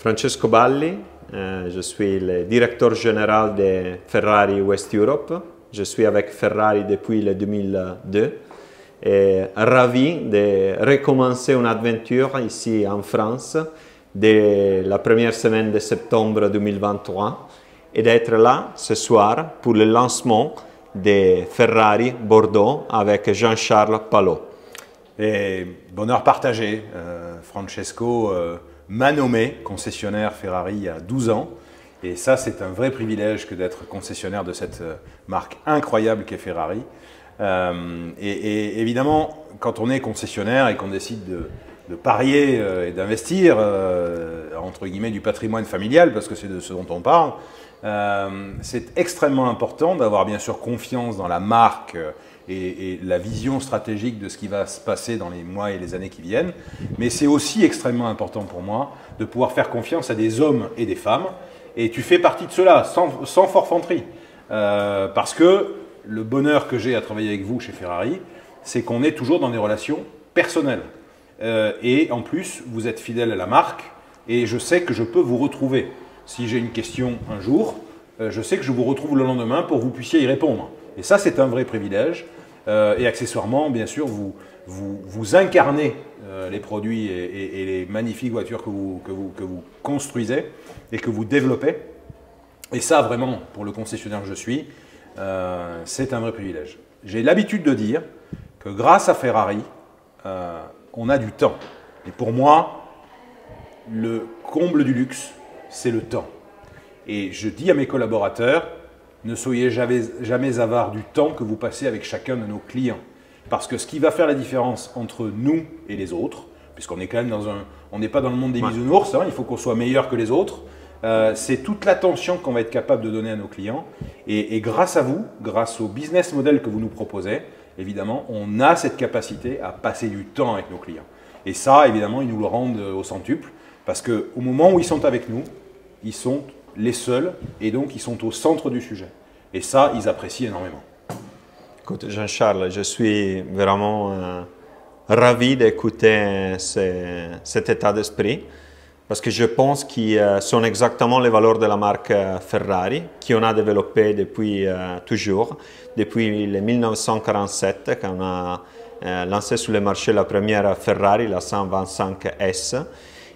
Francesco Balli, je suis le directeur général de Ferrari West Europe. Je suis avec Ferrari depuis le 2002 et ravi de recommencer une aventure ici en France dès la première semaine de septembre 2023 et d'être là ce soir pour le lancement de Ferrari Bordeaux avec Jean-Charles Palot. Et bonheur partagé, Francesco m'a nommé concessionnaire Ferrari il y a 12 ans. Et ça, c'est un vrai privilège que d'être concessionnaire de cette marque incroyable qu'est Ferrari. Et évidemment, quand on est concessionnaire et qu'on décide de parier et d'investir, entre guillemets, du patrimoine familial, parce que c'est de ce dont on parle, c'est extrêmement important d'avoir bien sûr confiance dans la marque et la vision stratégique de ce qui va se passer dans les mois et les années qui viennent. Mais c'est aussi extrêmement important pour moi de pouvoir faire confiance à des hommes et des femmes. Et tu fais partie de cela, sans forfanterie. Parce que le bonheur que j'ai à travailler avec vous chez Ferrari, c'est qu'on est toujours dans des relations personnelles. Et en plus, vous êtes fidèle à la marque et je sais que je peux vous retrouver. Si j'ai une question un jour, je sais que je vous retrouve le lendemain pour que vous puissiez y répondre. Et ça, c'est un vrai privilège. Et accessoirement, bien sûr, vous incarnez les produits et les magnifiques voitures que vous construisez et que vous développez. Et ça, vraiment, pour le concessionnaire que je suis, c'est un vrai privilège. J'ai l'habitude de dire que grâce à Ferrari, on a du temps. Et pour moi, le comble du luxe, c'est le temps. Et je dis à mes collaborateurs, ne soyez jamais avares du temps que vous passez avec chacun de nos clients. Parce que ce qui va faire la différence entre nous et les autres, puisqu'on est quand même on n'est pas dans le monde des bisounours, hein, il faut qu'on soit meilleur que les autres, c'est toute l'attention qu'on va être capable de donner à nos clients. Et grâce à vous, grâce au business model que vous nous proposez, évidemment, on a cette capacité à passer du temps avec nos clients. Et ça, évidemment, ils nous le rendent au centuple, parce qu'au moment où ils sont avec nous, ils sont les seuls et donc ils sont au centre du sujet. Et ça, ils apprécient énormément. Écoute, Jean-Charles, je suis vraiment ravi d'écouter cet état d'esprit parce que je pense qu'ils sont exactement les valeurs de la marque Ferrari qu'on a développé depuis toujours, depuis le 1947 quand on a lancé sur le marché la première Ferrari, la 125S.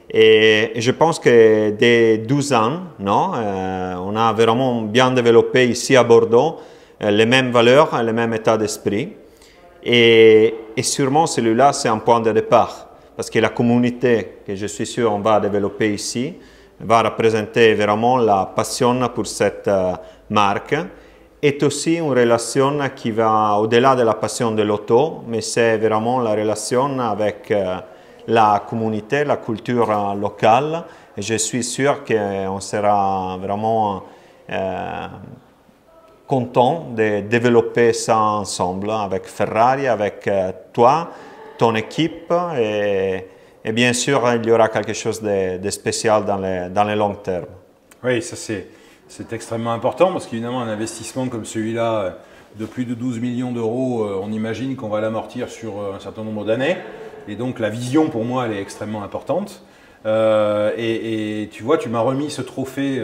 Et je pense que dès 12 ans, on a vraiment bien développé ici à Bordeaux les mêmes valeurs, le même état d'esprit. Et sûrement celui-là, c'est un point de départ. Parce que la communauté que je suis sûr on va développer ici va représenter vraiment la passion pour cette marque. Est aussi une relation qui va au-delà de la passion de l'auto, mais c'est vraiment la relation avec la communauté, la culture locale. Et je suis sûr qu'on sera vraiment content de développer ça ensemble avec Ferrari, avec toi, ton équipe et bien sûr il y aura quelque chose de spécial dans le long terme. Oui, ça c'est extrêmement important parce qu'évidemment un investissement comme celui-là de plus de 12 millions d'euros, on imagine qu'on va l'amortir sur un certain nombre d'années. Et donc la vision pour moi elle est extrêmement importante. Et tu vois, tu m'as remis ce trophée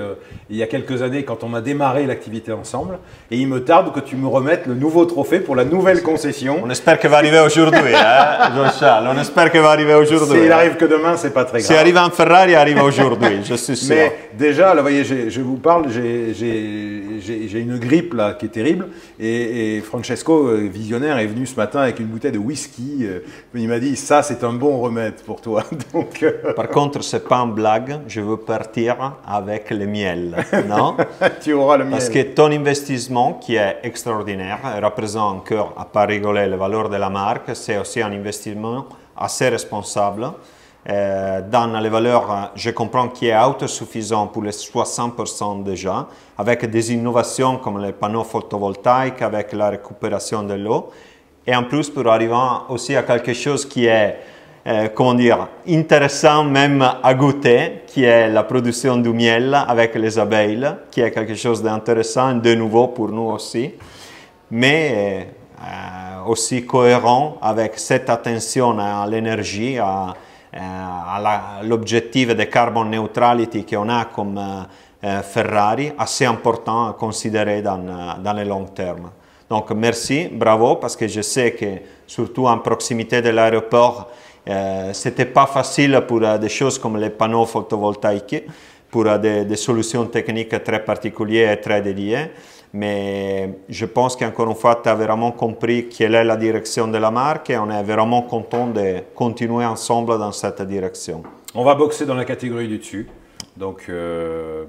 il y a quelques années quand on a démarré l'activité ensemble. Et il me tarde que tu me remettes le nouveau trophée pour la nouvelle concession. On espère qu'il va arriver aujourd'hui, hein, Jean-Charles. On espère qu'il va arriver aujourd'hui. S'il arrive que demain, c'est pas très grave. S'il arrive en Ferrari, il arrive aujourd'hui, je suis sûr. Mais déjà, là, voyez, je vous parle, j'ai une grippe là qui est terrible. Et Francesco, visionnaire, est venu ce matin avec une bouteille de whisky. Il m'a dit, ça, c'est un bon remède pour toi. Donc, par contre, ce n'est pas une blague, je veux partir avec le miel, non? Tu auras le miel. Parce que ton investissement, qui est extraordinaire, représente encore, à part rigoler, les valeurs de la marque, c'est aussi un investissement assez responsable. Dans les valeurs, je comprends qu'il est autosuffisant pour les 60% déjà, avec des innovations comme les panneaux photovoltaïques, avec la récupération de l'eau. Et en plus, pour arriver aussi à quelque chose qui est comment dire, intéressant même à goûter, qui est la production du miel avec les abeilles, qui est quelque chose d'intéressant, de nouveau pour nous aussi, mais aussi cohérent avec cette attention à l'énergie, à à l'objectif de carbon neutrality qu'on a comme Ferrari, assez important à considérer dans le long terme. Donc merci, bravo, parce que je sais que surtout en proximité de l'aéroport, c'était pas facile pour des choses comme les panneaux photovoltaïques, pour des solutions techniques très particulières et très dédiées. Mais je pense qu'encore une fois, tu as vraiment compris quelle est la direction de la marque et on est vraiment content de continuer ensemble dans cette direction. On va boxer dans la catégorie du dessus. Donc,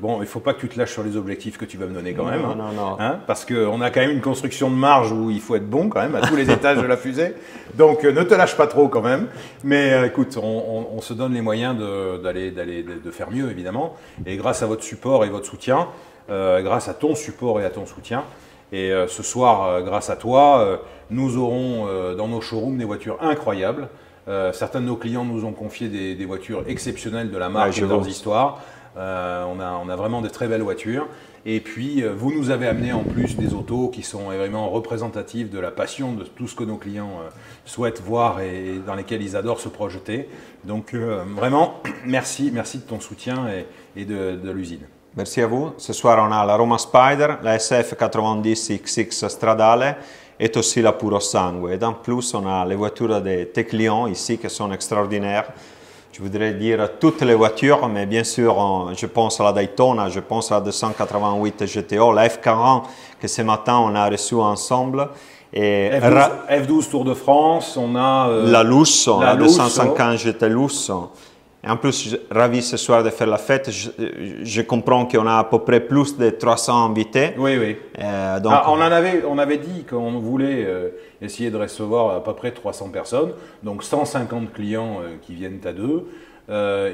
bon, il ne faut pas que tu te lâches sur les objectifs que tu vas me donner quand même. Non. Hein, parce qu'on a quand même une construction de marge où il faut être bon quand même à tous les étages de la fusée. Donc, ne te lâche pas trop quand même. Mais écoute, on se donne les moyens de faire mieux évidemment. Et grâce à votre support et votre soutien, grâce à ton support et à ton soutien, et ce soir, grâce à toi, nous aurons dans nos showrooms des voitures incroyables. Certains de nos clients nous ont confié des voitures exceptionnelles de la marque et de leurs histoires. On a vraiment de très belles voitures. Et puis, vous nous avez amené en plus des autos qui sont vraiment représentatives de la passion de tout ce que nos clients souhaitent voir et dans lesquels ils adorent se projeter. Donc, vraiment, merci de ton soutien et de l'usine. Merci à vous. Ce soir, on a la Roma Spider, la SF90 XX stradale et aussi la Puro Sangue. Et en plus, on a les voitures de tes clients ici qui sont extraordinaires. Je voudrais dire toutes les voitures, mais bien sûr, je pense à la Daytona, je pense à la 288 GTO, la F40 que ce matin on a reçue ensemble. Et F12 Tour de France, on a la Lusso, la 250 GT Lusso. Et en plus, ravi ce soir de faire la fête. Je comprends qu'on a à peu près plus de 300 invités. Oui. Donc, on avait dit qu'on voulait essayer de recevoir à peu près 300 personnes, donc 150 clients qui viennent à deux.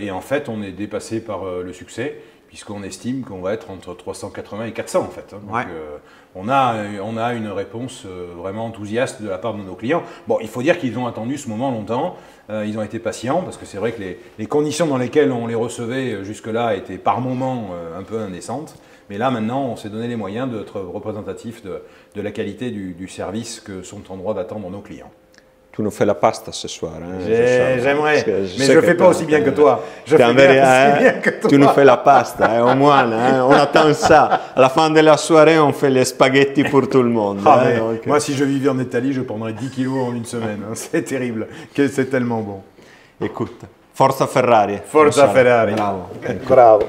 Et en fait, on est dépassé par le succès, puisqu'on estime qu'on va être entre 380 et 400 en fait. Donc, on a une réponse vraiment enthousiaste de la part de nos clients. Bon, il faut dire qu'ils ont attendu ce moment longtemps. Ils ont été patients parce que c'est vrai que les conditions dans lesquelles on les recevait jusque-là étaient par moments un peu indécentes. Mais là, maintenant, on s'est donné les moyens d'être représentatif de la qualité du service que sont en droit d'attendre nos clients. Tu nous fais la pasta ce soir. Hein, J'aimerais, mais je ne fais pas aussi bien que toi. Tu nous fais la pasta, au moins. Hein, on attend ça. À la fin de la soirée, on fait les spaghettis pour tout le monde. Donc... Moi, si je vivais en Italie, je prendrais 10 kilos en une semaine. Hein. C'est terrible. C'est tellement bon. Écoute, forza Ferrari. Forza Ferrari. Bravo. Bravo.